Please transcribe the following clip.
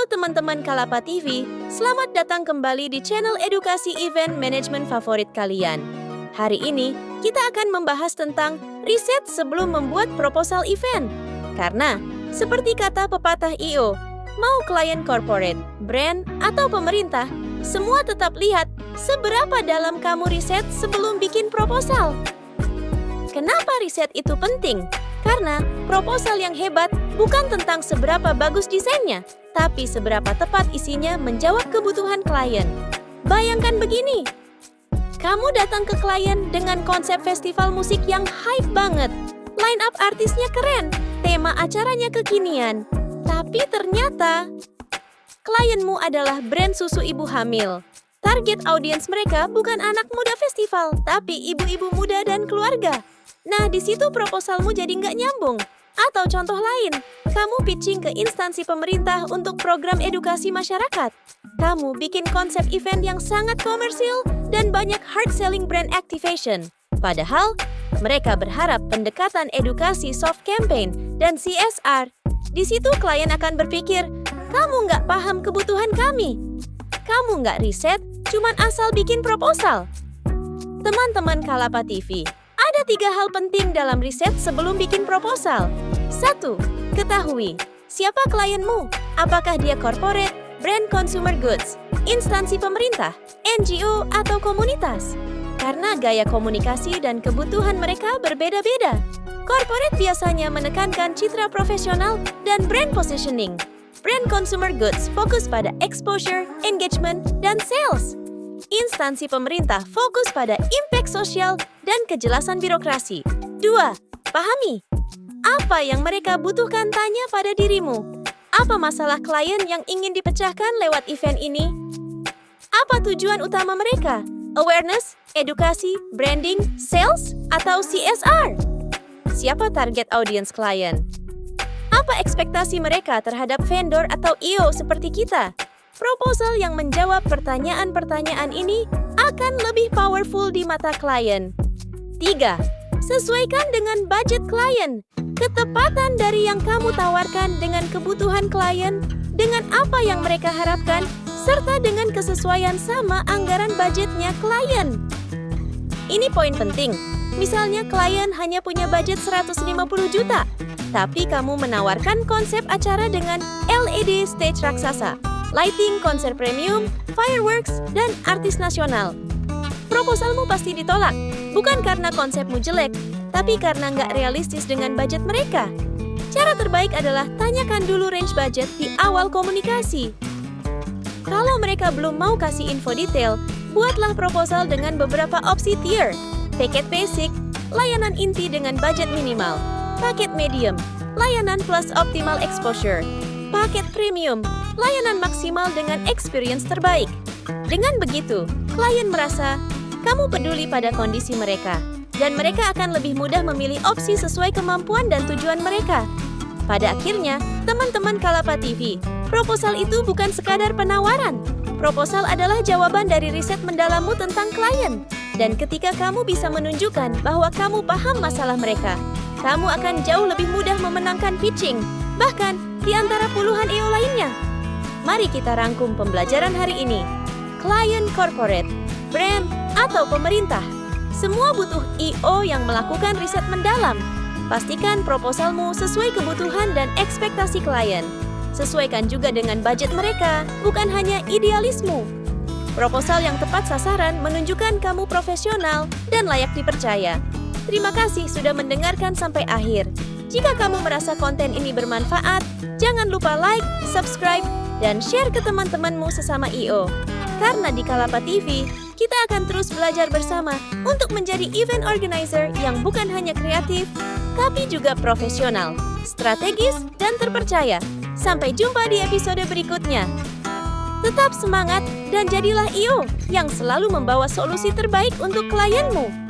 Halo teman-teman Kalapa TV, selamat datang kembali di channel edukasi event management favorit kalian. Hari ini, kita akan membahas tentang riset sebelum membuat proposal event. Karena, seperti kata pepatah I.O., mau klien corporate, brand, atau pemerintah, semua tetap lihat seberapa dalam kamu riset sebelum bikin proposal. Kenapa riset itu penting? Karena proposal yang hebat bukan tentang seberapa bagus desainnya, tapi seberapa tepat isinya menjawab kebutuhan klien. Bayangkan begini, kamu datang ke klien dengan konsep festival musik yang hype banget. Line up artisnya keren, tema acaranya kekinian. Tapi ternyata, klienmu adalah brand susu ibu hamil. Target audiens mereka bukan anak muda festival, tapi ibu-ibu muda dan keluarga. Nah, di situ proposalmu jadi nggak nyambung. Atau contoh lain, kamu pitching ke instansi pemerintah untuk program edukasi masyarakat. Kamu bikin konsep event yang sangat komersil dan banyak hard-selling brand activation. Padahal, mereka berharap pendekatan edukasi soft campaign dan CSR. Di situ klien akan berpikir, kamu nggak paham kebutuhan kami. Kamu nggak riset, cuman asal bikin proposal. Teman-teman Kalapa TV, ada 3 hal penting dalam riset sebelum bikin proposal. 1. Ketahui, siapa klienmu? Apakah dia corporate, brand consumer goods, instansi pemerintah, NGO, atau komunitas? Karena gaya komunikasi dan kebutuhan mereka berbeda-beda. Corporate biasanya menekankan citra profesional dan brand positioning. Brand consumer goods fokus pada exposure, engagement, dan sales. Instansi pemerintah fokus pada impact sosial dan kejelasan birokrasi. 2. Pahami. Apa yang mereka butuhkan, tanya pada dirimu. Apa masalah klien yang ingin dipecahkan lewat event ini? Apa tujuan utama mereka? Awareness, edukasi, branding, sales, atau CSR? Siapa target audience klien? Apa ekspektasi mereka terhadap vendor atau I.O. seperti kita? Proposal yang menjawab pertanyaan-pertanyaan ini akan lebih powerful di mata klien. 3. Sesuaikan dengan budget klien. Ketepatan dari yang kamu tawarkan dengan kebutuhan klien, dengan apa yang mereka harapkan, serta dengan kesesuaian sama anggaran budgetnya klien. Ini poin penting. Misalnya klien hanya punya budget 150 juta, tapi kamu menawarkan konsep acara dengan LED stage raksasa, lighting konser premium, fireworks, dan artis nasional. Proposalmu pasti ditolak, bukan karena konsepmu jelek, tapi karena nggak realistis dengan budget mereka. Cara terbaik adalah tanyakan dulu range budget di awal komunikasi. Kalau mereka belum mau kasih info detail, buatlah proposal dengan beberapa opsi tier. Paket basic, layanan inti dengan budget minimal. Paket medium, layanan plus optimal exposure. Paket premium, layanan maksimal dengan experience terbaik. Dengan begitu, klien merasa kamu peduli pada kondisi mereka, dan mereka akan lebih mudah memilih opsi sesuai kemampuan dan tujuan mereka. Pada akhirnya, teman-teman Kalapa TV, proposal itu bukan sekadar penawaran. Proposal adalah jawaban dari riset mendalammu tentang klien. Dan ketika kamu bisa menunjukkan bahwa kamu paham masalah mereka, kamu akan jauh lebih mudah memenangkan pitching, bahkan di antara puluhan I.O. lainnya. Mari kita rangkum pembelajaran hari ini. Klien corporate, brand, atau pemerintah, semua butuh I.O. yang melakukan riset mendalam. Pastikan proposalmu sesuai kebutuhan dan ekspektasi klien. Sesuaikan juga dengan budget mereka, bukan hanya idealisme. Proposal yang tepat sasaran menunjukkan kamu profesional dan layak dipercaya. Terima kasih sudah mendengarkan sampai akhir. Jika kamu merasa konten ini bermanfaat, jangan lupa like, subscribe, dan share ke teman-temanmu sesama I.O. Karena di Kalapa TV, kita akan terus belajar bersama untuk menjadi event organizer yang bukan hanya kreatif, tapi juga profesional, strategis, dan terpercaya. Sampai jumpa di episode berikutnya. Tetap semangat dan jadilah I.O. yang selalu membawa solusi terbaik untuk klienmu.